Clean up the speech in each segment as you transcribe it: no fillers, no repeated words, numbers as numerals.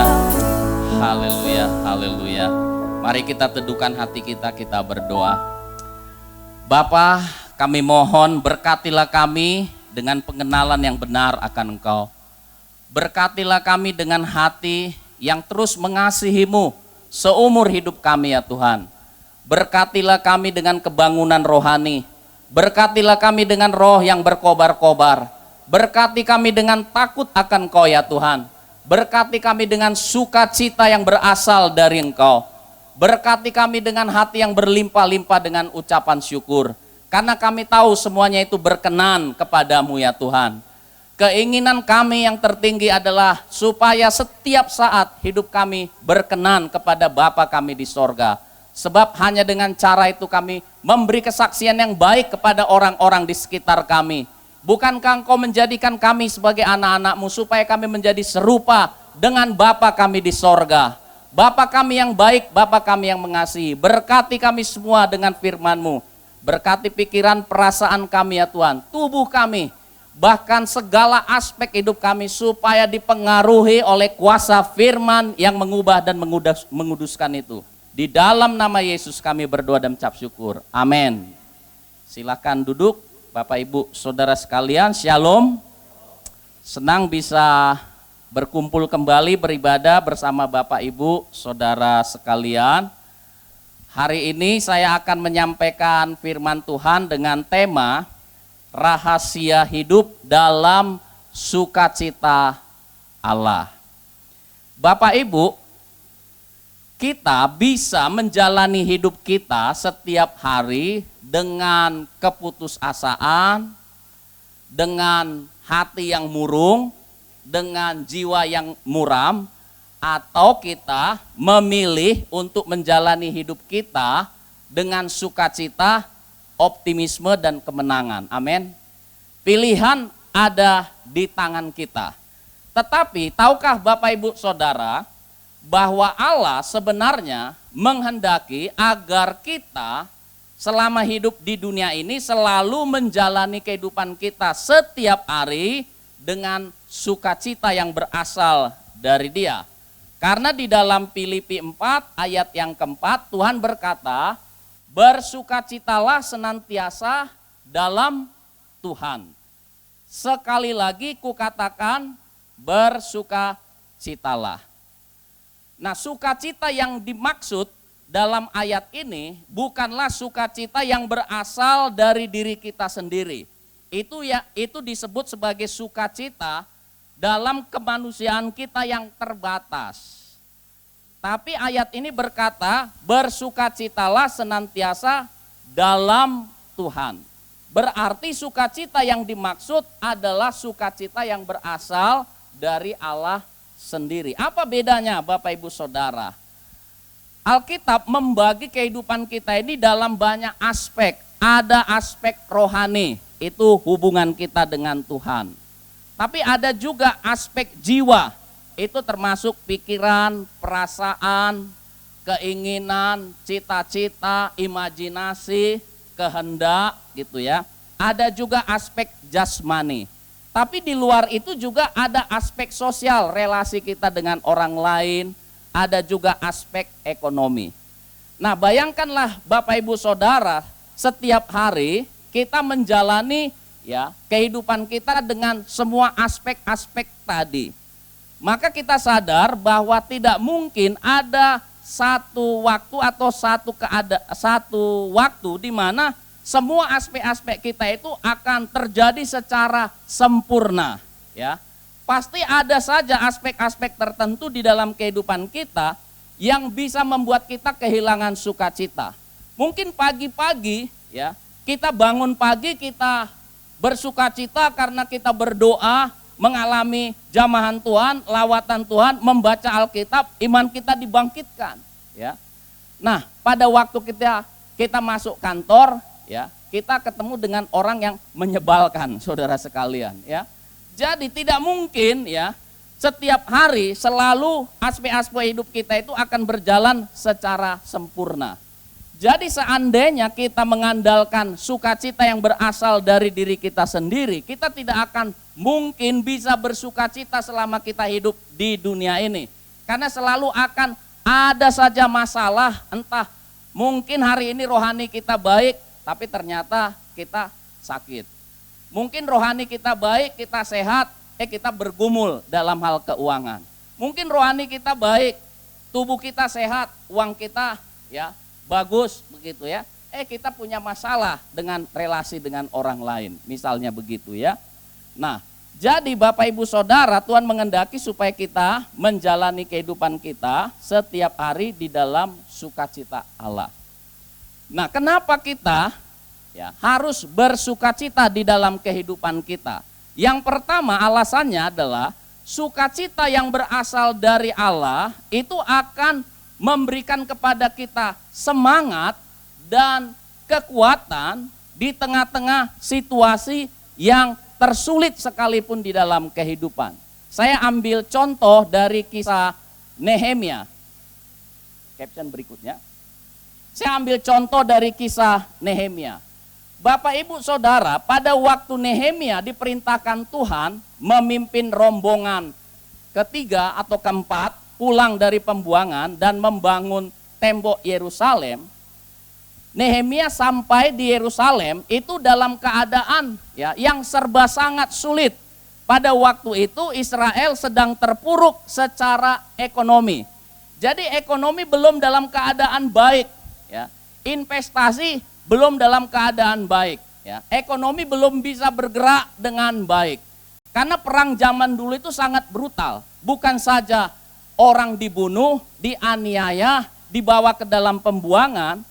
Haleluya. Haleluya. Haleluya. Mari kita teduhkan hati kita, kita berdoa. Bapa, kami mohon berkatilah kami dengan pengenalan yang benar akan Engkau. Berkatilah kami dengan hati yang terus mengasihi-Mu seumur hidup kami ya Tuhan. Berkatilah kami dengan kebangunan rohani. Berkatilah kami dengan roh yang berkobar-kobar. Berkati kami dengan takut akan Engkau ya Tuhan. Berkati kami dengan sukacita yang berasal dari Engkau. Berkati kami dengan hati yang berlimpah-limpah dengan ucapan syukur. Karena kami tahu semuanya itu berkenan kepadamu ya Tuhan. Keinginan kami yang tertinggi adalah supaya setiap saat hidup kami berkenan kepada Bapa kami di sorga. Sebab hanya dengan cara itu kami memberi kesaksian yang baik kepada orang-orang di sekitar kami. Bukankah Engkau menjadikan kami sebagai anak-anak-Mu supaya kami menjadi serupa dengan Bapa kami di sorga. Bapa kami yang baik, Bapa kami yang mengasihi. Berkati kami semua dengan firman-Mu. Berkati pikiran, perasaan kami ya Tuhan. Tubuh kami, bahkan segala aspek hidup kami supaya dipengaruhi oleh kuasa firman yang mengubah dan menguduskan itu. Di dalam nama Yesus kami berdoa dan mengucap syukur. Amin. Silakan duduk. Bapak Ibu Saudara sekalian, Shalom. Senang bisa berkumpul kembali beribadah bersama Bapak Ibu Saudara sekalian. Hari ini saya akan menyampaikan firman Tuhan dengan tema rahasia hidup dalam sukacita Allah. Bapak Ibu, kita bisa menjalani hidup kita setiap hari dengan keputusasaan, dengan hati yang murung, dengan jiwa yang muram, atau kita memilih untuk menjalani hidup kita dengan sukacita, optimisme, dan kemenangan. Amin. Pilihan ada di tangan kita. Tetapi tahukah Bapak Ibu Saudara bahwa Allah sebenarnya menghendaki agar kita selama hidup di dunia ini selalu menjalani kehidupan kita setiap hari dengan sukacita yang berasal dari Dia. Karena di dalam Filipi 4 ayat yang keempat Tuhan berkata, bersukacitalah senantiasa dalam Tuhan. Sekali lagi kukatakan, bersukacitalah. Nah, sukacita yang dimaksud dalam ayat ini bukanlah sukacita yang berasal dari diri kita sendiri. Itu disebut sebagai sukacita dalam kemanusiaan kita yang terbatas. Tapi ayat ini berkata, bersukacitalah senantiasa dalam Tuhan. Berarti sukacita yang dimaksud adalah sukacita yang berasal dari Allah sendiri. Apa bedanya Bapak Ibu Saudara? Alkitab membagi kehidupan kita ini dalam banyak aspek. Ada aspek rohani, itu hubungan kita dengan Tuhan. Tapi ada juga aspek jiwa, itu termasuk pikiran, perasaan, keinginan, cita-cita, imajinasi, kehendak gitu ya. Ada juga aspek jasmani. Tapi di luar itu juga ada aspek sosial, relasi kita dengan orang lain. Ada juga aspek ekonomi. Nah, bayangkanlah Bapak Ibu Saudara, setiap hari kita menjalani ya kehidupan kita dengan semua aspek-aspek tadi. Maka kita sadar bahwa tidak mungkin ada satu waktu atau satu waktu di mana semua aspek-aspek kita itu akan terjadi secara sempurna, ya. Pasti ada saja aspek-aspek tertentu di dalam kehidupan kita yang bisa membuat kita kehilangan sukacita. Mungkin pagi-pagi ya, kita bangun pagi kita bersukacita karena kita berdoa, mengalami jamahan Tuhan, lawatan Tuhan, membaca Alkitab, iman kita dibangkitkan, ya. Nah, pada waktu kita masuk kantor, ya, kita ketemu dengan orang yang menyebalkan, saudara sekalian, ya. Jadi tidak mungkin ya setiap hari selalu aspek-aspek hidup kita itu akan berjalan secara sempurna. Jadi seandainya kita mengandalkan sukacita yang berasal dari diri kita sendiri, kita tidak akan mungkin bisa bersukacita selama kita hidup di dunia ini. Karena selalu akan ada saja masalah, entah mungkin hari ini rohani kita baik, tapi ternyata kita sakit. Mungkin rohani kita baik, kita sehat, kita bergumul dalam hal keuangan. Mungkin rohani kita baik, tubuh kita sehat, uang kita ya bagus begitu ya. Kita punya masalah dengan relasi dengan orang lain, misalnya begitu ya. Nah, jadi Bapak Ibu Saudara, Tuhan mengendaki supaya kita menjalani kehidupan kita setiap hari di dalam sukacita Allah. Nah, kenapa kita ya harus bersukacita di dalam kehidupan kita? Yang pertama alasannya adalah sukacita yang berasal dari Allah itu akan memberikan kepada kita semangat dan kekuatan di tengah-tengah situasi yang tersulit sekalipun di dalam kehidupan. Saya ambil contoh dari kisah Nehemia. Caption berikutnya. Saya ambil contoh dari kisah Nehemia. Bapak Ibu Saudara, pada waktu Nehemia diperintahkan Tuhan memimpin rombongan ketiga atau keempat pulang dari pembuangan dan membangun tembok Yerusalem, Nehemia sampai di Yerusalem itu dalam keadaan ya yang serba sangat sulit. Pada waktu itu Israel sedang terpuruk secara ekonomi. Jadi ekonomi belum dalam keadaan baik ya. Investasi belum dalam keadaan baik ya. Ekonomi belum bisa bergerak dengan baik. Karena perang zaman dulu itu sangat brutal. Bukan saja orang dibunuh, dianiaya, dibawa ke dalam pembuangan,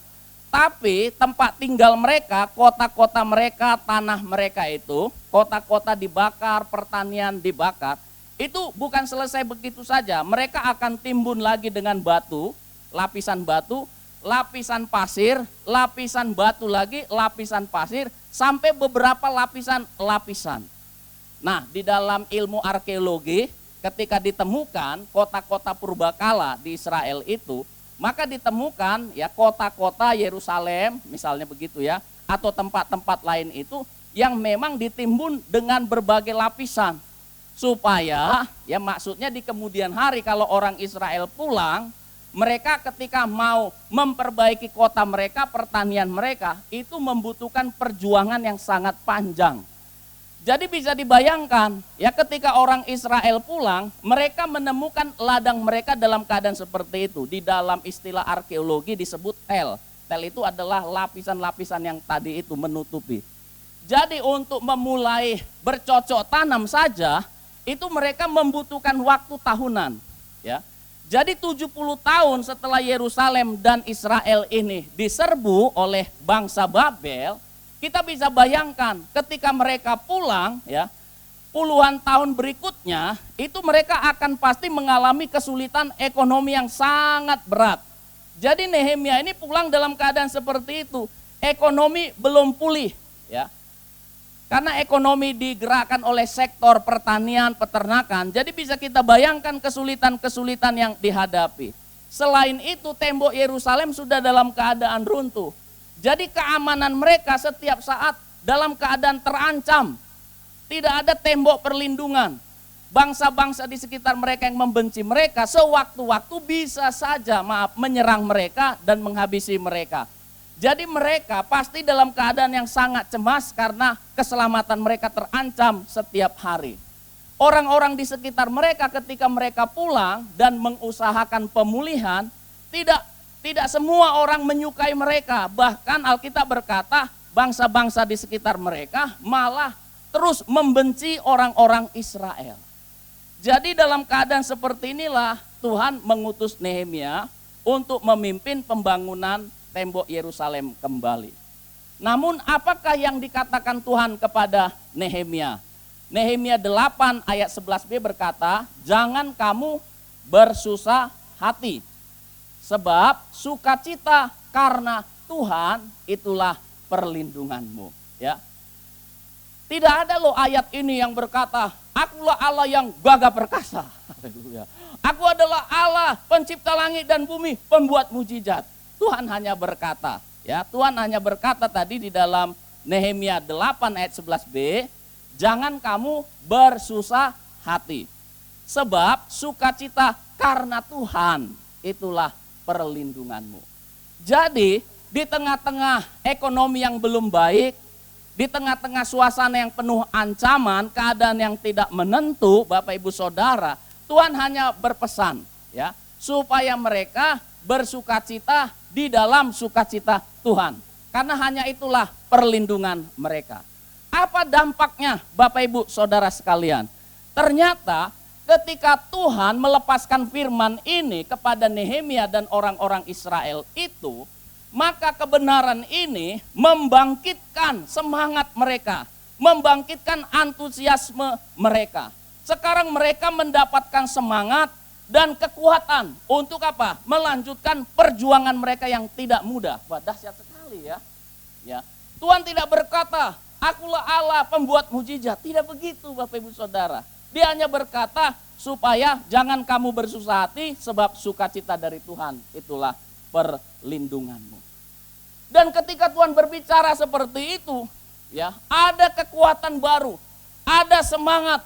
tapi tempat tinggal mereka, kota-kota mereka, tanah mereka itu, kota-kota dibakar, pertanian dibakar, itu bukan selesai begitu saja. Mereka akan timbun lagi dengan batu, lapisan pasir, lapisan batu lagi, lapisan pasir, sampai beberapa lapisan. Nah, di dalam ilmu arkeologi, ketika ditemukan kota-kota purbakala di Israel itu, maka ditemukan ya kota-kota Yerusalem misalnya begitu ya, atau tempat-tempat lain itu yang memang ditimbun dengan berbagai lapisan. Supaya ya maksudnya di kemudian hari kalau orang Israel pulang, mereka ketika mau memperbaiki kota mereka, pertanian mereka, itu membutuhkan perjuangan yang sangat panjang. Jadi bisa dibayangkan ya ketika orang Israel pulang, mereka menemukan ladang mereka dalam keadaan seperti itu. Di dalam istilah arkeologi disebut tel. Tel itu adalah lapisan-lapisan yang tadi itu menutupi. Jadi untuk memulai bercocok tanam saja, itu mereka membutuhkan waktu tahunan. Ya. Jadi 70 tahun setelah Yerusalem dan Israel ini diserbu oleh bangsa Babel, kita bisa bayangkan ketika mereka pulang ya, puluhan tahun berikutnya itu mereka akan pasti mengalami kesulitan ekonomi yang sangat berat. Jadi Nehemia ini pulang dalam keadaan seperti itu, ekonomi belum pulih ya. Karena ekonomi digerakkan oleh sektor pertanian, peternakan, jadi bisa kita bayangkan kesulitan-kesulitan yang dihadapi. Selain itu tembok Yerusalem sudah dalam keadaan runtuh. Jadi keamanan mereka setiap saat dalam keadaan terancam. Tidak ada tembok perlindungan. Bangsa-bangsa di sekitar mereka yang membenci mereka sewaktu-waktu bisa saja menyerang mereka dan menghabisi mereka. Jadi mereka pasti dalam keadaan yang sangat cemas karena keselamatan mereka terancam setiap hari. Orang-orang di sekitar mereka ketika mereka pulang dan mengusahakan pemulihan, tidak semua orang menyukai mereka. Bahkan Alkitab berkata bangsa-bangsa di sekitar mereka malah terus membenci orang-orang Israel. Jadi dalam keadaan seperti inilah Tuhan mengutus Nehemia untuk memimpin pembangunan tembok Yerusalem kembali. Namun apakah yang dikatakan Tuhan kepada Nehemia? Nehemia 8 ayat 11b berkata, jangan kamu bersusah hati. Sebab sukacita karena Tuhan itulah perlindunganmu. Ya. Tidak ada loh ayat ini yang berkata, akulah Allah yang gagah perkasa. Haleluya. Aku adalah Allah pencipta langit dan bumi, pembuat mujizat. Tuhan hanya berkata, ya, Tuhan hanya berkata tadi di dalam Nehemia 8 ayat 11b, jangan kamu bersusah hati. Sebab sukacita karena Tuhan itulah perlindunganmu. Jadi di tengah-tengah ekonomi yang belum baik, di tengah-tengah suasana yang penuh ancaman, keadaan yang tidak menentu, Bapak Ibu Saudara, Tuhan hanya berpesan ya, supaya mereka bersukacita di dalam sukacita Tuhan. Karena hanya itulah perlindungan mereka. Apa dampaknya Bapak Ibu Saudara sekalian? Ternyata ketika Tuhan melepaskan firman ini kepada Nehemia dan orang-orang Israel itu, maka kebenaran ini membangkitkan semangat mereka, membangkitkan antusiasme mereka. Sekarang mereka mendapatkan semangat dan kekuatan untuk apa? Melanjutkan perjuangan mereka yang tidak mudah. Wah, dahsyat sekali ya. Tuhan tidak berkata, akulah Allah pembuat mujizat. Tidak begitu Bapak Ibu Saudara. Dia hanya berkata supaya jangan kamu bersusah hati sebab sukacita dari Tuhan itulah perlindunganmu. Dan ketika Tuhan berbicara seperti itu, ya, ada kekuatan baru, ada semangat,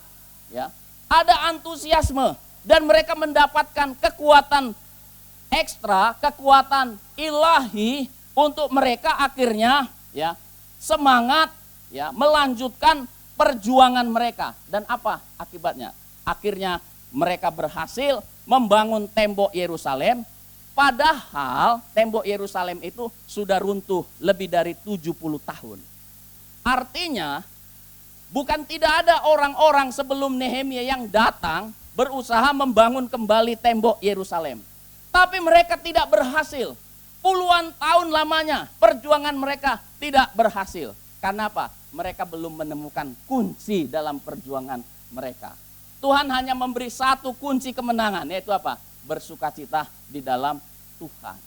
ya, ada antusiasme, dan mereka mendapatkan kekuatan ekstra, kekuatan ilahi untuk mereka akhirnya, ya, semangat, ya, melanjutkan perjuangan mereka. Dan apa akibatnya? Akhirnya mereka berhasil membangun tembok Yerusalem. Padahal tembok Yerusalem itu sudah runtuh lebih dari 70 tahun. Artinya bukan tidak ada orang-orang sebelum Nehemia yang datang berusaha membangun kembali tembok Yerusalem. Tapi mereka tidak berhasil. Puluhan tahun lamanya perjuangan mereka tidak berhasil. Karena apa? Mereka belum menemukan kunci dalam perjuangan mereka. Tuhan hanya memberi satu kunci kemenangan, yaitu apa? Bersukacita di dalam Tuhan.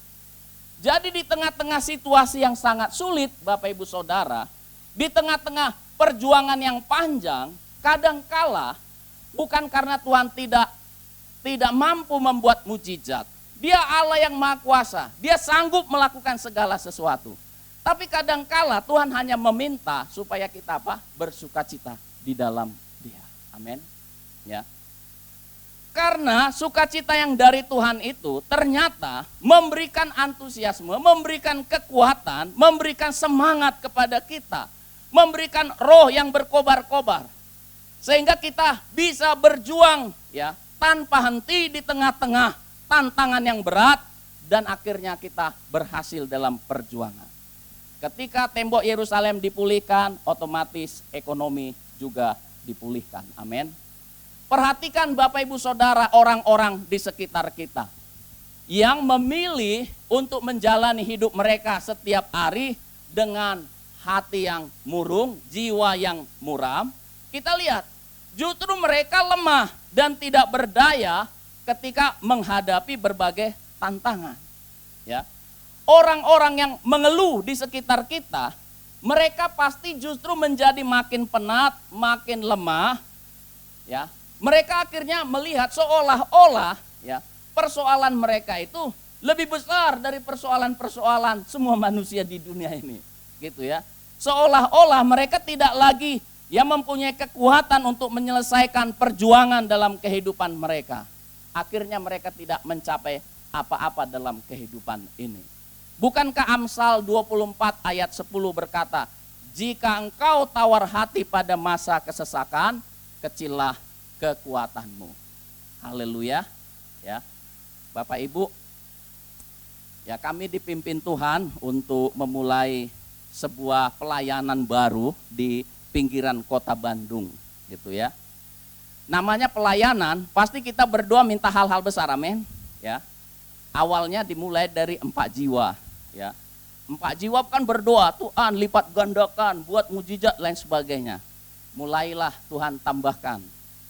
Jadi di tengah-tengah situasi yang sangat sulit, Bapak Ibu Saudara, di tengah-tengah perjuangan yang panjang, kadangkala bukan karena Tuhan tidak mampu membuat mujizat. Dia Allah yang Maha Kuasa, Dia sanggup melakukan segala sesuatu. Tapi kadangkala Tuhan hanya meminta supaya kita apa? Bersukacita di dalam Dia. Amin. Ya. Karena sukacita yang dari Tuhan itu ternyata memberikan antusiasme, memberikan kekuatan, memberikan semangat kepada kita, memberikan roh yang berkobar-kobar. Sehingga kita bisa berjuang ya tanpa henti di tengah-tengah tantangan yang berat dan akhirnya kita berhasil dalam perjuangan. Ketika tembok Yerusalem dipulihkan, otomatis ekonomi juga dipulihkan. Amin. Perhatikan Bapak Ibu Saudara orang-orang di sekitar kita yang memilih untuk menjalani hidup mereka setiap hari dengan hati yang murung, jiwa yang muram. Kita lihat, justru mereka lemah dan tidak berdaya ketika menghadapi berbagai tantangan. Ya. Orang-orang yang mengeluh di sekitar kita, mereka pasti justru menjadi makin penat, makin lemah, ya. Mereka akhirnya melihat seolah-olah ya persoalan mereka itu lebih besar dari persoalan-persoalan semua manusia di dunia ini, gitu ya. Seolah-olah mereka tidak lagi ya mempunyai kekuatan untuk menyelesaikan perjuangan dalam kehidupan mereka. Akhirnya mereka tidak mencapai apa-apa dalam kehidupan ini. Bukankah Amsal 24 ayat 10 berkata, jika engkau tawar hati pada masa kesesakan, kecillah kekuatanmu. Haleluya. Ya. Bapak Ibu, ya kami dipimpin Tuhan untuk memulai sebuah pelayanan baru di pinggiran kota Bandung, gitu ya. Namanya pelayanan, pasti kita berdoa minta hal-hal besar, amin. Ya. Awalnya dimulai dari 4 jiwa, ya. 4 jiwa kan berdoa, Tuhan lipat gandakan, buat mujizat lain sebagainya. Mulailah Tuhan tambahkan.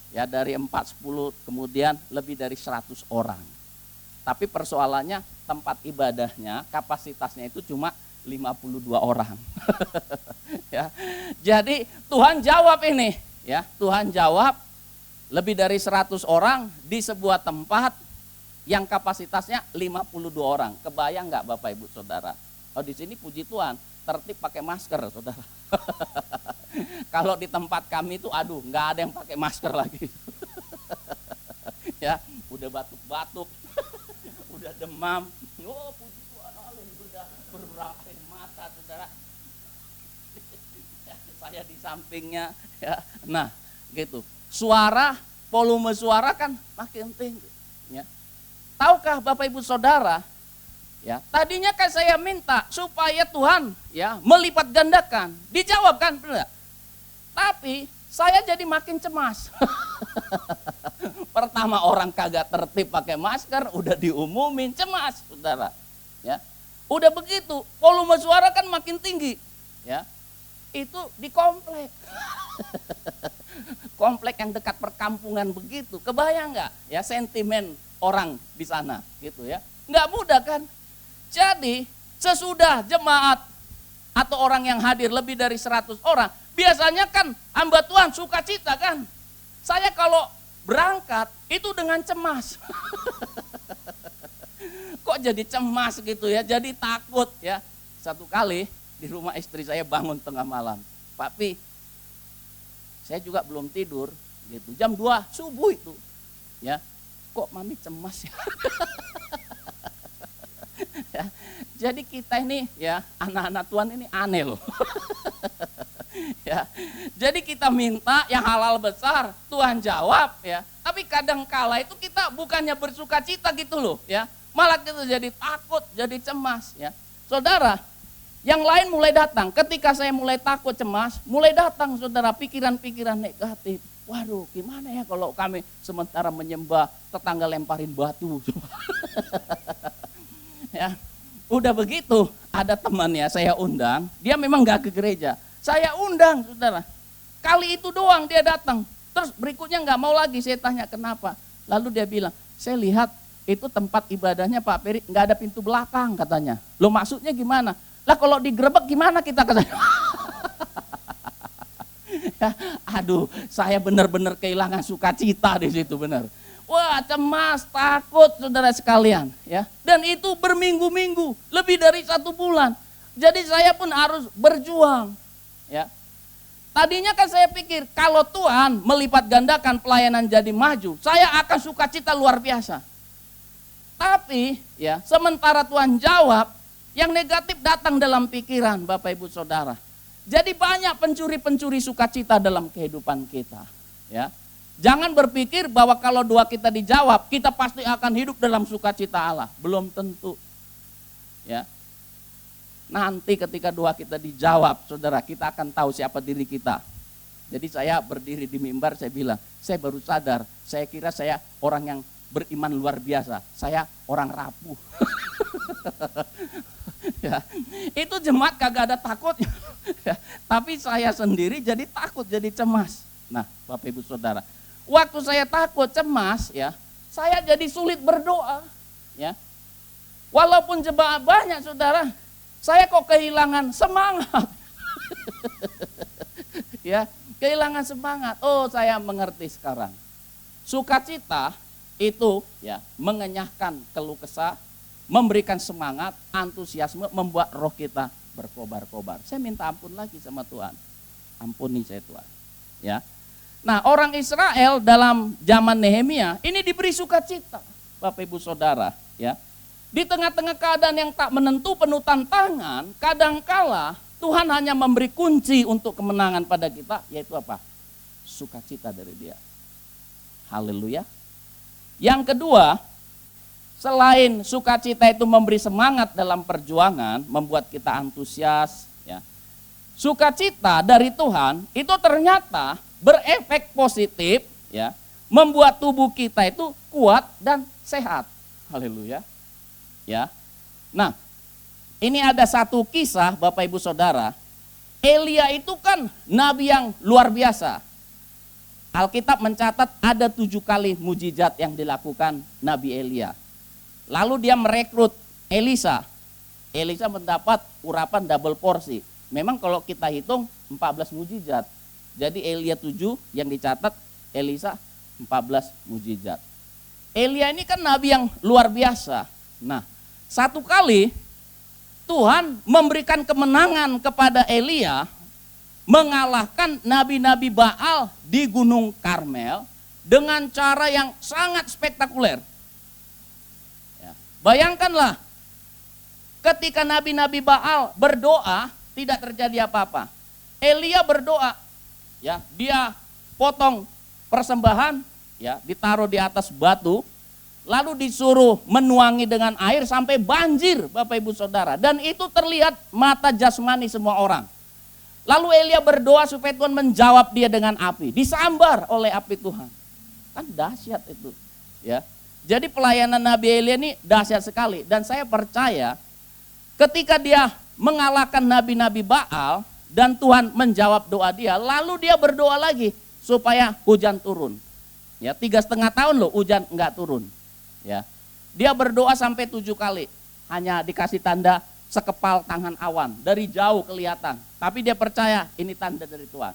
Ya dari 4-10 kemudian lebih dari 100 orang. Tapi persoalannya tempat ibadahnya kapasitasnya itu cuma 52 orang. Ya. Jadi Tuhan jawab ini, ya. Tuhan jawab lebih dari 100 orang di sebuah tempat yang kapasitasnya 52 orang. Kebayang nggak Bapak Ibu Saudara? Oh di sini puji Tuhan tertib pakai masker, Saudara. Kalau di tempat kami itu aduh nggak ada yang pakai masker lagi. Ya, udah batuk-batuk, udah demam. Oh puji Tuhan, udah berair mata saudara. Saya di sampingnya, ya. Nah gitu. Suara, volume suara kan makin tinggi. Ya. Tahukah Bapak Ibu Saudara? Ya, tadinya kan saya minta supaya Tuhan ya melipat gandakan, dijawab kan, benar? Tapi saya jadi makin cemas. Pertama orang kagak tertib pakai masker, udah diumumin cemas, saudara. Ya, udah begitu, volume suara kan makin tinggi. Ya, itu di komplek, komplek yang dekat perkampungan begitu. Kebayang nggak? Ya sentimen orang di sana, gitu ya. Nggak mudah kan? Jadi sesudah jemaat atau orang yang hadir lebih dari 100 orang, biasanya kan hamba Tuhan sukacita kan. Saya kalau berangkat itu dengan cemas. Kok jadi cemas gitu ya, jadi takut ya. Satu kali di rumah istri saya bangun tengah malam, Pak Pi, saya juga belum tidur gitu, jam 2 subuh itu ya, kok mami cemas ya. Ya, jadi kita ini ya anak-anak Tuhan ini aneh loh. Ya, jadi kita minta yang halal besar, Tuhan jawab ya. Tapi kadang kala itu kita bukannya bersuka cita gitu loh ya, malah kita jadi takut, jadi cemas ya. Saudara, yang lain mulai datang. Ketika saya mulai takut, cemas, mulai datang saudara pikiran-pikiran negatif. Waduh, gimana ya kalau kami sementara menyembah tetangga lemparin batu. Ya, udah begitu ada temannya saya undang, dia memang gak ke gereja, saya undang saudara, kali itu doang dia datang, terus berikutnya gak mau lagi. Saya tanya kenapa, lalu dia bilang, saya lihat itu tempat ibadahnya Pak Peri gak ada pintu belakang katanya. Lo maksudnya gimana? Lah kalau digerebek gimana kita katanya. Ya, aduh, saya benar-benar kehilangan sukacita di situ benar. Wah, cemas, takut saudara sekalian ya. Dan itu berminggu-minggu, lebih dari 1 bulan. Jadi saya pun harus berjuang ya. Tadinya kan saya pikir kalau Tuhan melipat gandakan pelayanan jadi maju, saya akan sukacita luar biasa. Tapi ya, sementara Tuhan jawab, yang negatif datang dalam pikiran Bapak Ibu Saudara. Jadi banyak pencuri-pencuri sukacita dalam kehidupan kita ya. Jangan berpikir bahwa kalau doa kita dijawab, kita pasti akan hidup dalam sukacita Allah. Belum tentu. Ya. Nanti ketika doa kita dijawab, saudara, kita akan tahu siapa diri kita. Jadi saya berdiri di mimbar, saya bilang, saya baru sadar, saya kira saya orang yang beriman luar biasa. Saya orang rapuh. Ya. Itu jemaat kagak ada takutnya. Ya. Tapi saya sendiri jadi takut, jadi cemas. Nah, Bapak Ibu Saudara, waktu saya takut, cemas ya, saya jadi sulit berdoa ya. Walaupun jemaat banyak saudara, saya kok kehilangan semangat. Ya, kehilangan semangat. Oh, saya mengerti sekarang. Sukacita itu ya mengenyahkan keluh kesah, memberikan semangat, antusiasme, membuat roh kita berkobar-kobar. Saya minta ampun lagi sama Tuhan. Ampuni saya Tuhan. Ya. Nah, orang Israel dalam zaman Nehemia ini diberi sukacita, Bapak Ibu Saudara, ya. Di tengah-tengah keadaan yang tak menentu, penuh tantangan, kadangkala Tuhan hanya memberi kunci untuk kemenangan pada kita, yaitu apa? Sukacita dari Dia. Haleluya. Yang kedua, selain sukacita itu memberi semangat dalam perjuangan, membuat kita antusias, ya. Sukacita dari Tuhan itu ternyata berefek positif ya, membuat tubuh kita itu kuat dan sehat. Haleluya. Ya. Nah, ini ada satu kisah Bapak Ibu Saudara. Elia itu kan nabi yang luar biasa. Alkitab mencatat ada 7 kali mujizat yang dilakukan Nabi Elia. Lalu dia merekrut Elisa. Elisa mendapat urapan double porsi. Memang kalau kita hitung 14 mujizat. Jadi Elia 7 yang dicatat, Elisa 14 mujizat. Elia ini kan nabi yang luar biasa. Nah, satu kali Tuhan memberikan kemenangan kepada Elia, mengalahkan nabi-nabi Baal di Gunung Karmel, dengan cara yang sangat spektakuler. Ya. Bayangkanlah ketika nabi-nabi Baal berdoa tidak terjadi apa-apa. Elia berdoa, ya, dia potong persembahan, ya, ditaruh di atas batu, lalu disuruh menuangi dengan air sampai banjir, Bapak Ibu Saudara. Dan itu terlihat mata jasmani semua orang. Lalu Elia berdoa supaya Tuhan menjawab dia dengan api, disambar oleh api Tuhan. Kan dahsyat itu, ya. Jadi pelayanan Nabi Elia ini dahsyat sekali, dan saya percaya ketika dia mengalahkan nabi-nabi Baal dan Tuhan menjawab doa dia, lalu dia berdoa lagi supaya hujan turun. Ya, 3,5 tahun loh hujan enggak turun. Ya, dia berdoa sampai 7 kali, hanya dikasih tanda sekepal tangan awan, dari jauh kelihatan. Tapi dia percaya ini tanda dari Tuhan.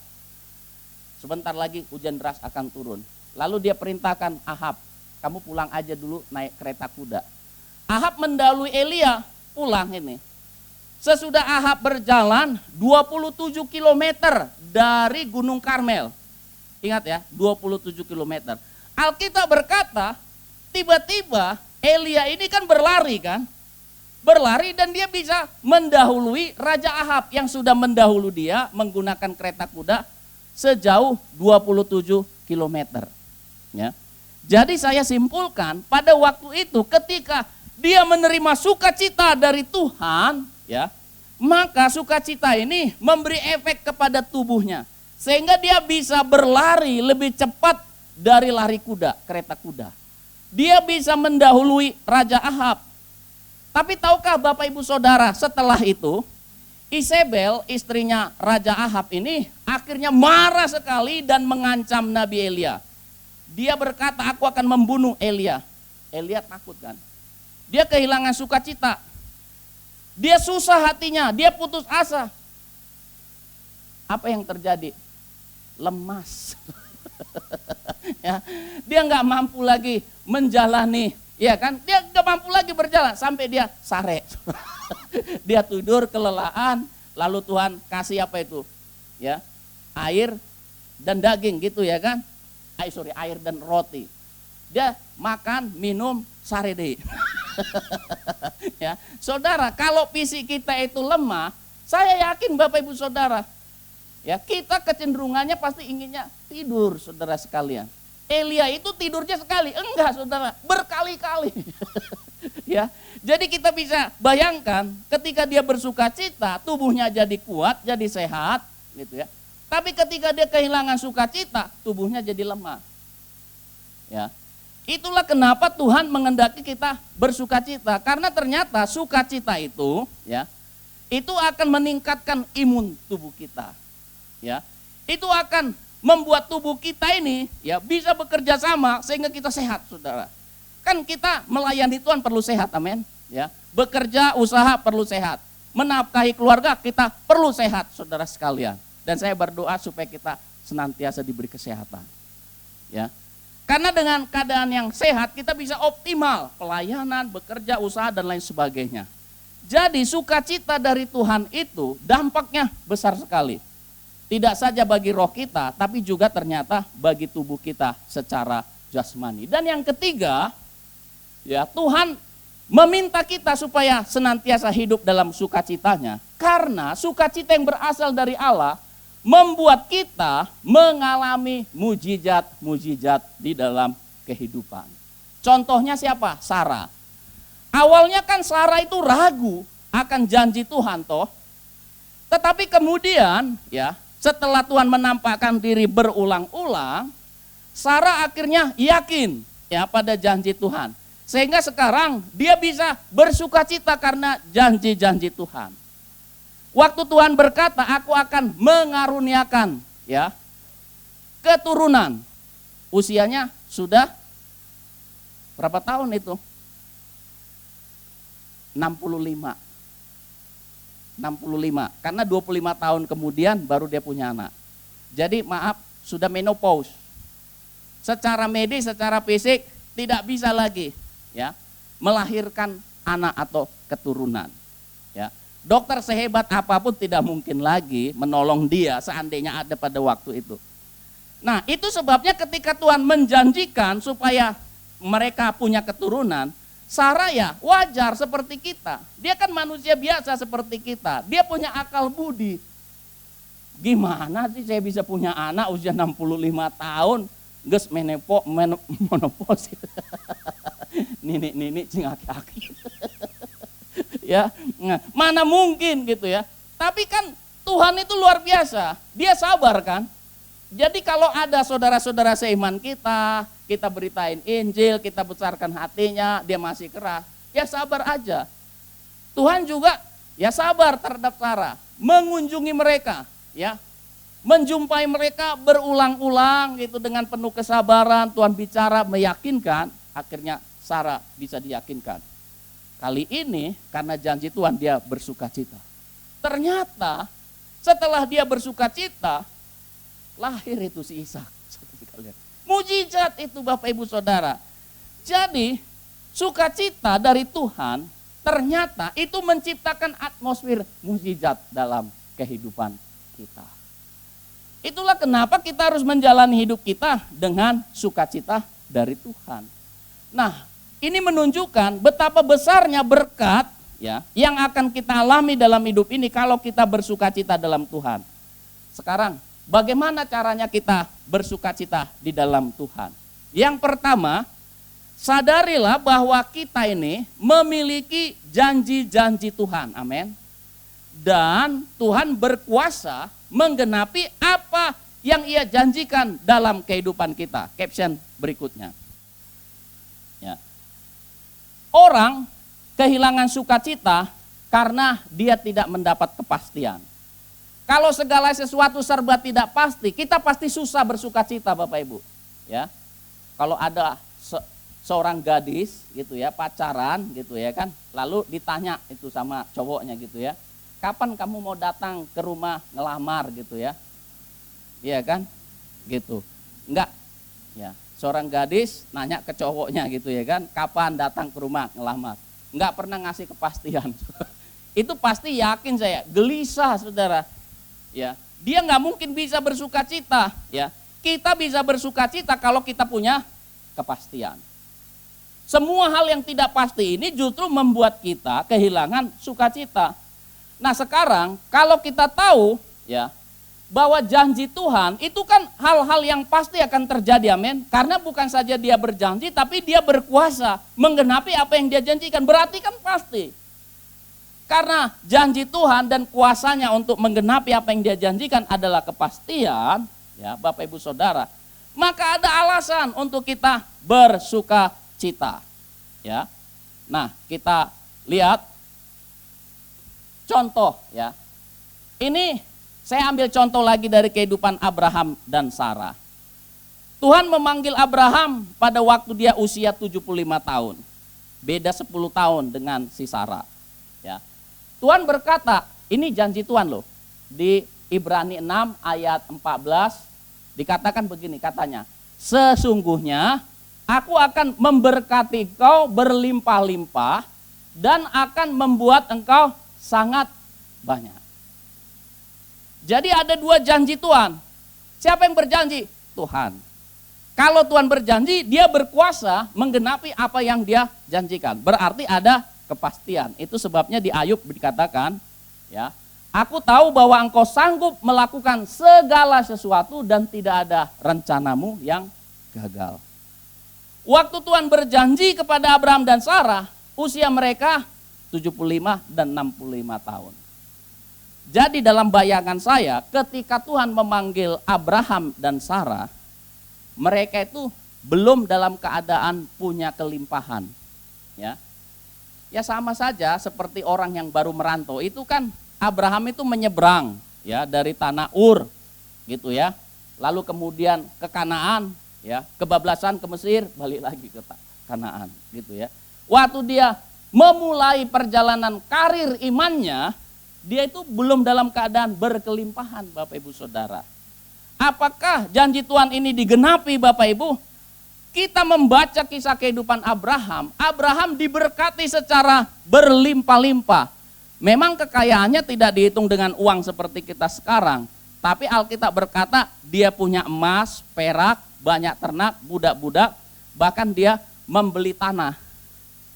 Sebentar lagi hujan deras akan turun. Lalu dia perintahkan Ahab, kamu pulang aja dulu naik kereta kuda. Ahab mendahului Elia pulang ini. Sesudah Ahab berjalan 27 km dari Gunung Karmel. Ingat ya, 27 km. Alkitab berkata, tiba-tiba Elia ini kan berlari kan. Berlari dan dia bisa mendahului Raja Ahab yang sudah mendahulu dia menggunakan kereta kuda sejauh 27 km. Ya. Jadi saya simpulkan pada waktu itu ketika dia menerima sukacita dari Tuhan, ya, maka sukacita ini memberi efek kepada tubuhnya. Sehingga dia bisa berlari lebih cepat dari lari kuda, kereta kuda. Dia bisa mendahului Raja Ahab. Tapi tahukah Bapak Ibu Saudara, setelah itu Isabel, istrinya Raja Ahab ini akhirnya marah sekali dan mengancam Nabi Elia. Dia berkata, aku akan membunuh Elia. Elia takut kan. Dia kehilangan sukacita. Dia susah hatinya, dia putus asa. Apa yang terjadi? Lemas. Ya, dia nggak mampu lagi menjalani. Ya kan, dia gak mampu lagi berjalan sampai dia sare. Dia tidur kelelahan, lalu Tuhan kasih apa itu? Ya, air dan daging gitu ya kan? Air dan roti. Dia makan, minum, sare deh. Ya, saudara, kalau fisik kita itu lemah, saya yakin Bapak Ibu Saudara, ya kita kecenderungannya pasti inginnya tidur, saudara sekalian. Elia itu tidurnya sekali, enggak saudara, berkali-kali. Ya, jadi kita bisa bayangkan ketika dia bersuka cita, tubuhnya jadi kuat, jadi sehat, gitu ya. Tapi ketika dia kehilangan sukacita, tubuhnya jadi lemah. Ya, itulah kenapa Tuhan mengendaki kita bersukacita, karena ternyata sukacita itu, ya, itu akan meningkatkan imun tubuh kita. Ya, itu akan membuat tubuh kita ini ya bisa bekerja sama sehingga kita sehat, saudara. Kan kita melayani Tuhan perlu sehat, amin. Ya, bekerja, usaha perlu sehat. Menafkahi keluarga kita perlu sehat, saudara sekalian. Dan saya berdoa supaya kita senantiasa diberi kesehatan. Ya, karena dengan keadaan yang sehat kita bisa optimal pelayanan, bekerja, usaha dan lain sebagainya. Jadi sukacita dari Tuhan itu dampaknya besar sekali. Tidak saja bagi roh kita, tapi juga ternyata bagi tubuh kita secara jasmani. Dan yang ketiga, ya Tuhan meminta kita supaya senantiasa hidup dalam sukacitanya. Karena sukacita yang berasal dari Allah membuat kita mengalami mujizat-mujizat di dalam kehidupan. Contohnya siapa? Sarah. Awalnya kan Sarah itu ragu akan janji Tuhan toh. Tetapi kemudian ya, setelah Tuhan menampakkan diri berulang-ulang, Sarah akhirnya yakin ya pada janji Tuhan. Sehingga sekarang dia bisa bersukacita karena janji-janji Tuhan. Waktu Tuhan berkata, aku akan mengaruniakan ya keturunan. Usianya sudah berapa tahun itu? 65. Karena 25 tahun kemudian baru dia punya anak. Jadi maaf, sudah menopause. Secara medis, secara fisik tidak bisa lagi ya melahirkan anak atau keturunan. Ya. Dokter sehebat apapun tidak mungkin lagi menolong dia seandainya ada pada waktu itu. Nah, itu sebabnya ketika Tuhan menjanjikan supaya mereka punya keturunan, Sarah ya wajar seperti kita. Dia kan manusia biasa seperti kita. Dia punya akal budi. Gimana sih saya bisa punya anak usia 65 tahun? Geus menopause. Nini cing aki-aki. Ya, mana mungkin gitu ya. Tapi kan Tuhan itu luar biasa. Dia sabar kan? Jadi kalau ada saudara-saudara seiman kita beritain Injil, kita besarkan hatinya, dia masih keras, ya sabar aja. Tuhan juga ya sabar terhadap Sarah, mengunjungi mereka, ya. Menjumpai mereka berulang-ulang gitu dengan penuh kesabaran, Tuhan bicara meyakinkan, akhirnya Sarah bisa diyakinkan. Kali ini karena janji Tuhan dia bersukacita. Ternyata setelah dia bersukacita, lahir itu si Ishak. Mujizat itu Bapak Ibu Saudara. Jadi sukacita dari Tuhan ternyata itu menciptakan atmosfer mujizat dalam kehidupan kita. Itulah kenapa kita harus menjalani hidup kita dengan sukacita dari Tuhan. Nah, ini menunjukkan betapa besarnya berkat ya yang akan kita alami dalam hidup ini kalau kita bersukacita dalam Tuhan. Sekarang, bagaimana caranya kita bersukacita di dalam Tuhan? Yang pertama, sadarilah bahwa kita ini memiliki janji-janji Tuhan. Amin. Dan Tuhan berkuasa menggenapi apa yang Ia janjikan dalam kehidupan kita. Caption berikutnya. Ya. Orang kehilangan sukacita karena dia tidak mendapat kepastian. Kalau segala sesuatu serba tidak pasti, kita pasti susah bersukacita Bapak Ibu. Ya. Kalau ada seorang gadis gitu ya, pacaran gitu ya kan, lalu ditanya itu sama cowoknya gitu ya, kapan kamu mau datang ke rumah ngelamar gitu ya. Iya kan? Gitu. Enggak. Ya, seorang gadis nanya ke cowoknya gitu ya kan, kapan datang ke rumah ngelamar. Enggak pernah ngasih kepastian. Itu pasti yakin saya, gelisah Saudara. Ya, dia enggak mungkin bisa bersukacita, ya. Kita bisa bersukacita kalau kita punya kepastian. Semua hal yang tidak pasti ini justru membuat kita kehilangan sukacita. Nah sekarang kalau kita tahu ya bahwa janji Tuhan itu kan hal-hal yang pasti akan terjadi, amin. Karena bukan saja dia berjanji tapi dia berkuasa menggenapi apa yang dia janjikan, berarti kan pasti. Karena janji Tuhan dan kuasanya untuk menggenapi apa yang dia janjikan adalah kepastian, ya Bapak Ibu Saudara. Maka ada alasan untuk kita bersukacita, ya. Nah kita lihat contoh ya. Ini saya ambil contoh lagi dari kehidupan Abraham dan Sarah. Tuhan memanggil Abraham pada waktu dia usia 75 tahun. Beda 10 tahun dengan si Sarah. Ya. Tuhan berkata, ini janji Tuhan loh. Di Ibrani 6 ayat 14 dikatakan begini katanya. Sesungguhnya aku akan memberkati engkau berlimpah-limpah dan akan membuat engkau sangat banyak. Jadi ada dua janji Tuhan. Siapa yang berjanji? Tuhan. Kalau Tuhan berjanji, dia berkuasa menggenapi apa yang dia janjikan. Berarti ada kepastian. Itu sebabnya di Ayub dikatakan, ya, aku tahu bahwa engkau sanggup melakukan segala sesuatu dan tidak ada rencanamu yang gagal. Waktu Tuhan berjanji kepada Abraham dan Sarah, usia mereka 75 dan 65 tahun. Jadi dalam bayangan saya ketika Tuhan memanggil Abraham dan Sarah, mereka itu belum dalam keadaan punya kelimpahan. Ya. Ya sama saja seperti orang yang baru merantau. Itu kan Abraham itu menyeberang ya dari tanah Ur gitu ya. Lalu kemudian ke Kanaan ya, kebablasan ke Mesir, balik lagi ke Kanaan gitu ya. Waktu dia memulai perjalanan karir imannya, dia itu belum dalam keadaan berkelimpahan Bapak Ibu Saudara. Apakah janji Tuhan ini digenapi Bapak Ibu? Kita membaca kisah kehidupan Abraham. Abraham diberkati secara berlimpah-limpah. Memang kekayaannya tidak dihitung dengan uang seperti kita sekarang. Tapi Alkitab berkata dia punya emas, perak, banyak ternak, budak-budak, bahkan dia membeli tanah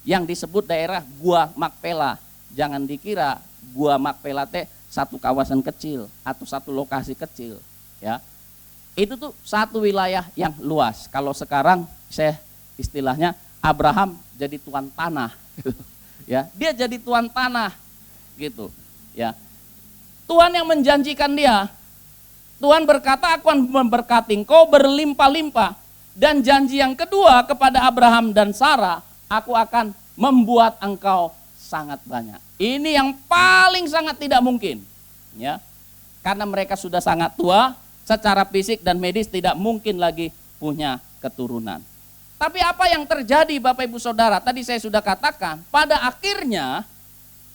yang disebut daerah Gua Makpela. Jangan dikira Gua Makpela teh satu kawasan kecil atau satu lokasi kecil, ya. Itu tuh satu wilayah yang luas. Kalau sekarang saya istilahnya Abraham jadi tuan tanah, ya. Dia jadi tuan tanah, gitu, ya. Tuhan yang menjanjikan dia. Tuhan berkata, aku akan memberkati engkau berlimpah-limpah. Dan janji yang kedua kepada Abraham dan Sarah, aku akan membuat engkau sangat banyak. Ini yang paling sangat tidak mungkin, ya. Karena mereka sudah sangat tua, secara fisik dan medis tidak mungkin lagi punya keturunan. Tapi apa yang terjadi Bapak Ibu Saudara? Tadi saya sudah katakan, pada akhirnya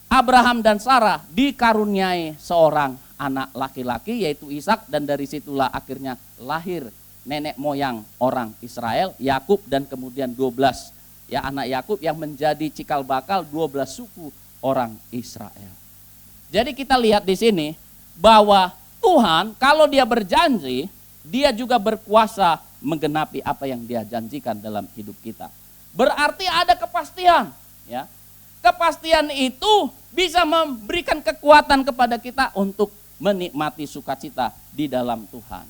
Abraham dan Sarah dikaruniai seorang anak laki-laki yaitu Ishak, dan dari situlah akhirnya lahir nenek moyang orang Israel, Yakub, dan kemudian 12 ya anak Yakub yang menjadi cikal bakal 12 suku orang Israel. Jadi kita lihat di sini bahwa Tuhan kalau dia berjanji, dia juga berkuasa menggenapi apa yang dia janjikan dalam hidup kita. Berarti ada kepastian, ya. Kepastian itu bisa memberikan kekuatan kepada kita untuk menikmati sukacita di dalam Tuhan.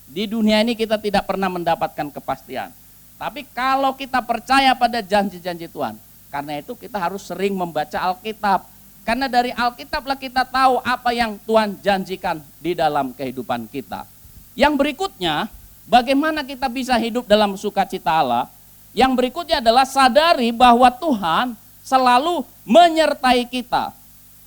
Di dunia ini kita tidak pernah mendapatkan kepastian. Tapi kalau kita percaya pada janji-janji Tuhan, karena itu kita harus sering membaca Alkitab. Karena dari Alkitablah kita tahu apa yang Tuhan janjikan di dalam kehidupan kita. Yang berikutnya, bagaimana kita bisa hidup dalam sukacita Allah? Yang berikutnya adalah sadari bahwa Tuhan selalu menyertai kita.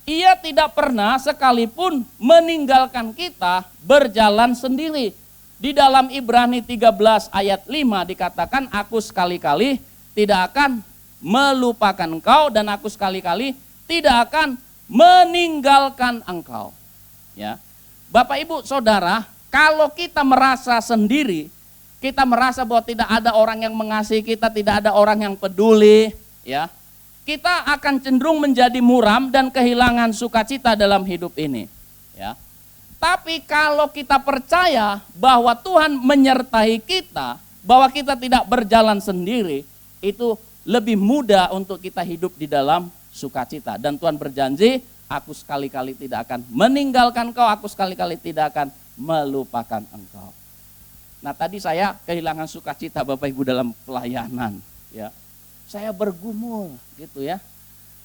Ia tidak pernah sekalipun meninggalkan kita berjalan sendiri. Di dalam Ibrani 13 ayat 5 dikatakan, aku sekali-kali tidak akan melupakan engkau dan aku sekali-kali tidak akan meninggalkan engkau. Ya. Bapak Ibu Saudara, kalau kita merasa sendiri, kita merasa bahwa tidak ada orang yang mengasihi kita, tidak ada orang yang peduli, ya. Kita akan cenderung menjadi muram dan kehilangan sukacita dalam hidup ini, ya. Tapi kalau kita percaya bahwa Tuhan menyertai kita, bahwa kita tidak berjalan sendiri, itu lebih mudah untuk kita hidup di dalam sukacita. Dan Tuhan berjanji, aku sekali-kali tidak akan meninggalkan engkau, aku sekali-kali tidak akan melupakan engkau. Nah, tadi saya kehilangan sukacita Bapak Ibu dalam pelayanan, ya. Saya bergumul gitu ya.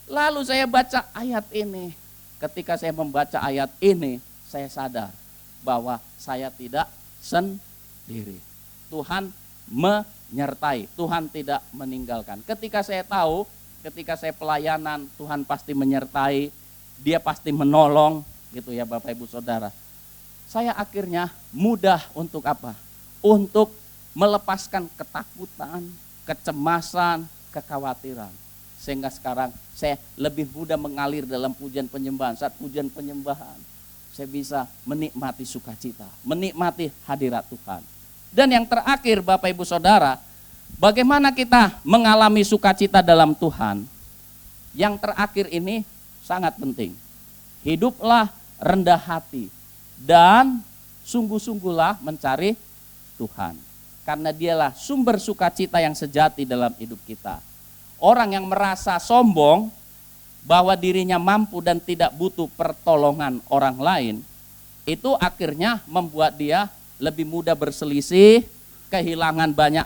Lalu saya baca ayat ini. Ketika saya membaca ayat ini, saya sadar bahwa saya tidak sendiri. Tuhan menyertai, Tuhan tidak meninggalkan. Ketika saya tahu, ketika saya pelayanan, Tuhan pasti menyertai, dia pasti menolong gitu ya Bapak Ibu Saudara. Saya akhirnya mudah untuk apa? Untuk melepaskan ketakutan, kecemasan, kekhawatiran. Sehingga sekarang saya lebih mudah mengalir dalam pujian penyembahan. Saat pujian penyembahan, saya bisa menikmati sukacita, menikmati hadirat Tuhan. Dan yang terakhir Bapak Ibu Saudara, bagaimana kita mengalami sukacita dalam Tuhan? Yang terakhir ini sangat penting. Hiduplah rendah hati dan sungguh-sungguhlah mencari Tuhan. Karena dialah sumber sukacita yang sejati dalam hidup kita. Orang yang merasa sombong bahwa dirinya mampu dan tidak butuh pertolongan orang lain, itu akhirnya membuat dia lebih mudah berselisih, kehilangan banyak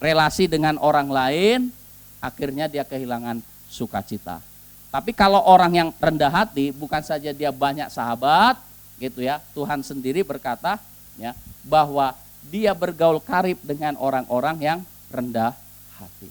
relasi dengan orang lain, akhirnya dia kehilangan sukacita. Tapi kalau orang yang rendah hati, bukan saja dia banyak sahabat, gitu ya, Tuhan sendiri berkata ya bahwa dia bergaul karib dengan orang-orang yang rendah hati.